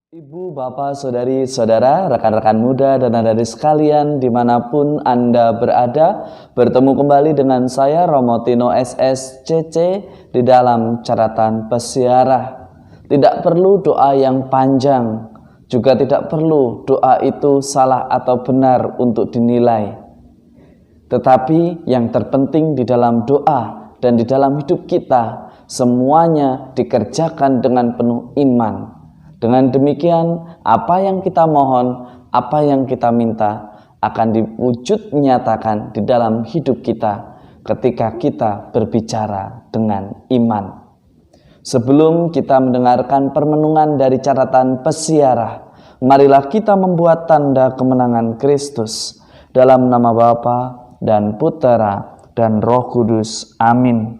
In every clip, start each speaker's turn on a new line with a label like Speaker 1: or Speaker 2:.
Speaker 1: Ibu, bapak, saudari, saudara, rekan-rekan muda dan adik-adik sekalian dimanapun Anda berada, bertemu kembali dengan saya Romo Tino SSCC di dalam catatan pesiarah. Tidak perlu doa yang panjang, juga tidak perlu doa itu salah atau benar untuk dinilai. Tetapi yang terpenting di dalam doa dan di dalam hidup kita, semuanya dikerjakan dengan penuh iman. Dengan demikian, apa yang kita mohon, apa yang kita minta akan diwujud nyatakan di dalam hidup kita ketika kita berbicara dengan iman. Sebelum kita mendengarkan permenungan dari catatan pesiarah, marilah kita membuat tanda kemenangan Kristus dalam nama Bapa dan Putera dan Roh Kudus. Amin.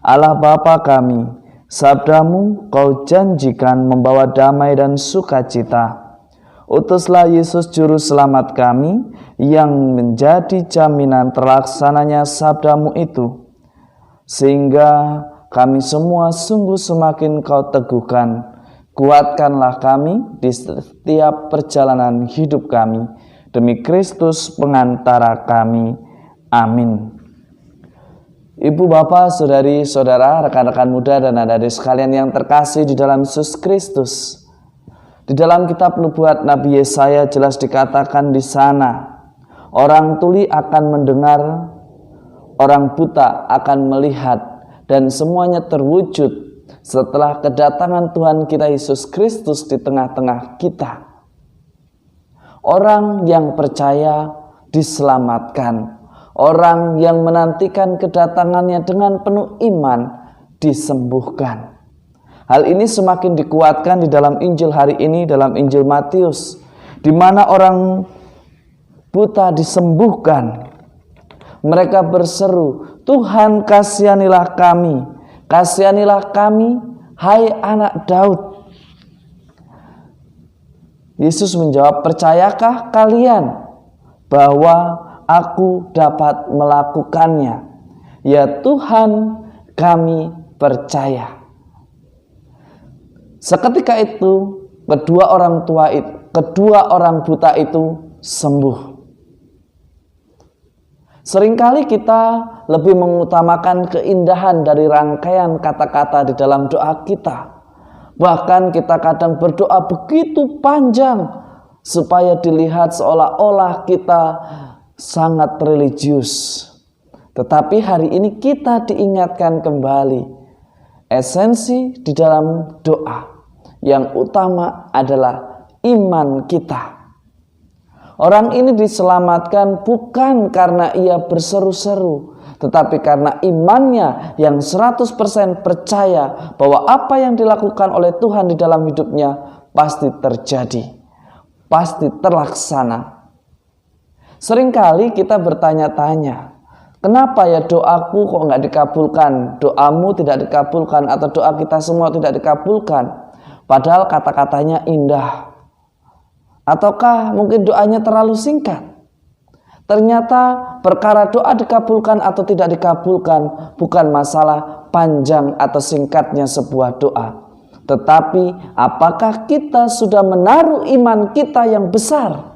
Speaker 1: Allah Bapa kami, sabdamu kau janjikan membawa damai dan sukacita. Utuslah Yesus Juru Selamat kami yang menjadi jaminan terlaksananya sabdamu itu, sehingga kami semua sungguh semakin kau teguhkan. Kuatkanlah kami di setiap perjalanan hidup kami, demi Kristus pengantara kami. Amin. Ibu, bapak, saudari, saudara, rekan-rekan muda dan adik-adik sekalian yang terkasih di dalam Yesus Kristus. Di dalam kitab nubuat Nabi Yesaya jelas dikatakan di sana, orang tuli akan mendengar, orang buta akan melihat, dan semuanya terwujud setelah kedatangan Tuhan kita Yesus Kristus di tengah-tengah kita. Orang yang percaya diselamatkan. Orang yang menantikan kedatangannya dengan penuh iman disembuhkan. Hal ini semakin dikuatkan di dalam Injil hari ini, dalam Injil Matius, di mana orang buta disembuhkan. Mereka berseru, "Tuhan, kasihanilah kami, kasihanilah kami, hai anak Daud." Yesus menjawab, "Percayakah kalian bahwa Aku dapat melakukannya? Ya Tuhan, kami percaya." Seketika itu, kedua orang buta itu sembuh. Seringkali kita lebih mengutamakan keindahan dari rangkaian kata-kata di dalam doa kita. Bahkan kita kadang berdoa begitu panjang supaya dilihat seolah-olah kita sangat religius. Tetapi hari ini kita diingatkan kembali, esensi di dalam doa yang utama adalah iman kita. Orang ini diselamatkan bukan karena ia berseru-seru, tetapi karena imannya yang 100% percaya bahwa apa yang dilakukan oleh Tuhan di dalam hidupnya pasti terjadi, pasti terlaksana. Seringkali kita bertanya-tanya, kenapa ya doaku kok nggak dikabulkan? Doamu tidak dikabulkan atau doa kita semua tidak dikabulkan? Padahal kata-katanya indah. Ataukah mungkin doanya terlalu singkat? Ternyata perkara doa dikabulkan atau tidak dikabulkan bukan masalah panjang atau singkatnya sebuah doa. Tetapi apakah kita sudah menaruh iman kita yang besar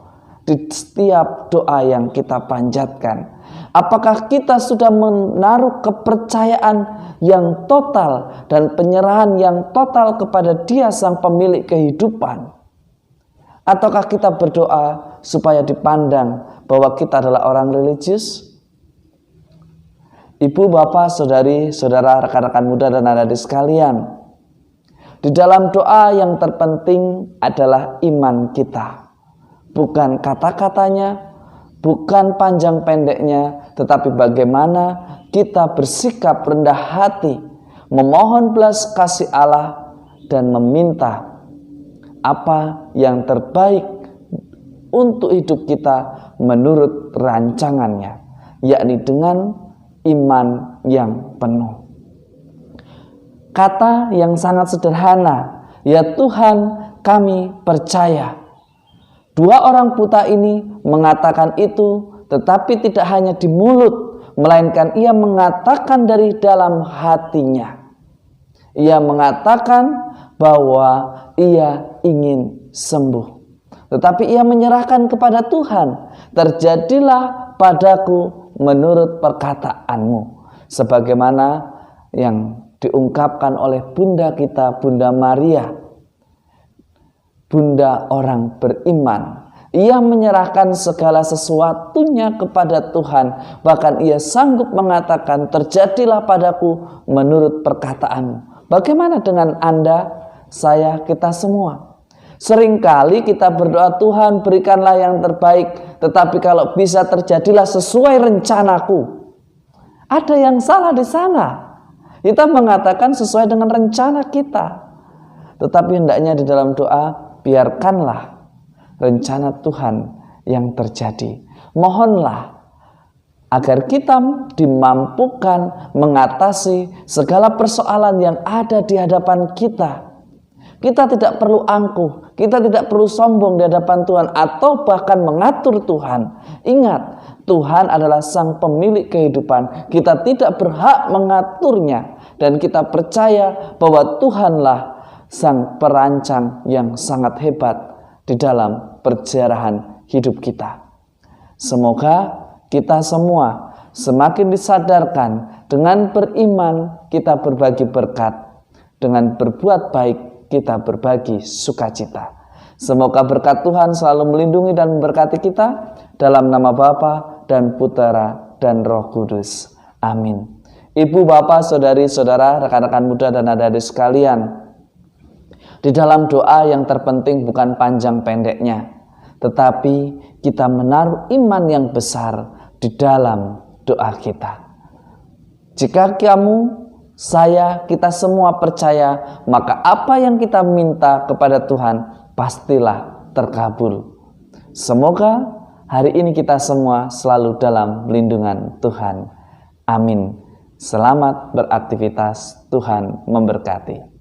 Speaker 1: di setiap doa yang kita panjatkan? Apakah kita sudah menaruh kepercayaan yang total dan penyerahan yang total kepada Dia sang pemilik kehidupan? Ataukah kita berdoa supaya dipandang bahwa kita adalah orang religius? Ibu, bapak, saudari, saudara, rekan-rekan muda dan adik-adik sekalian, di dalam doa yang terpenting adalah iman kita. Bukan kata-katanya, bukan panjang pendeknya, tetapi bagaimana kita bersikap rendah hati, memohon belas kasih Allah dan meminta apa yang terbaik untuk hidup kita menurut rancangannya, yakni dengan iman yang penuh. Kata yang sangat sederhana, ya Tuhan, kami percaya. Dua orang buta ini mengatakan itu, tetapi tidak hanya di mulut, melainkan ia mengatakan dari dalam hatinya. Ia mengatakan bahwa ia ingin sembuh. Tetapi ia menyerahkan kepada Tuhan. Terjadilah padaku menurut perkataanmu. Sebagaimana yang diungkapkan oleh Bunda kita, Bunda Maria, Bunda orang beriman. Ia menyerahkan segala sesuatunya kepada Tuhan. Bahkan ia sanggup mengatakan, terjadilah padaku menurut perkataanmu. Bagaimana dengan Anda, saya, kita semua? Seringkali kita berdoa, Tuhan berikanlah yang terbaik. Tetapi kalau bisa terjadilah sesuai rencanaku. Ada yang salah di sana. Kita mengatakan sesuai dengan rencana kita. Tetapi hendaknya di dalam doa, biarkanlah rencana Tuhan yang terjadi. Mohonlah agar kita dimampukan mengatasi segala persoalan yang ada di hadapan kita. Kita tidak perlu angkuh, kita tidak perlu sombong di hadapan Tuhan atau bahkan mengatur Tuhan. Ingat, Tuhan adalah sang pemilik kehidupan. Kita tidak berhak mengaturnya dan kita percaya bahwa Tuhanlah sang perancang yang sangat hebat di dalam perjalanan hidup kita. Semoga kita semua semakin disadarkan dengan beriman kita berbagi berkat, dengan berbuat baik kita berbagi sukacita. Semoga berkat Tuhan selalu melindungi dan memberkati kita dalam nama Bapa dan Putera dan Roh Kudus. Amin. Ibu, bapak, saudari, saudara, rekan-rekan muda dan adik-adik sekalian, di dalam doa yang terpenting bukan panjang pendeknya, tetapi kita menaruh iman yang besar di dalam doa kita. Jika kamu, saya, kita semua percaya, maka apa yang kita minta kepada Tuhan pastilah terkabul. Semoga hari ini kita semua selalu dalam lindungan Tuhan. Amin. Selamat beraktivitas, Tuhan memberkati.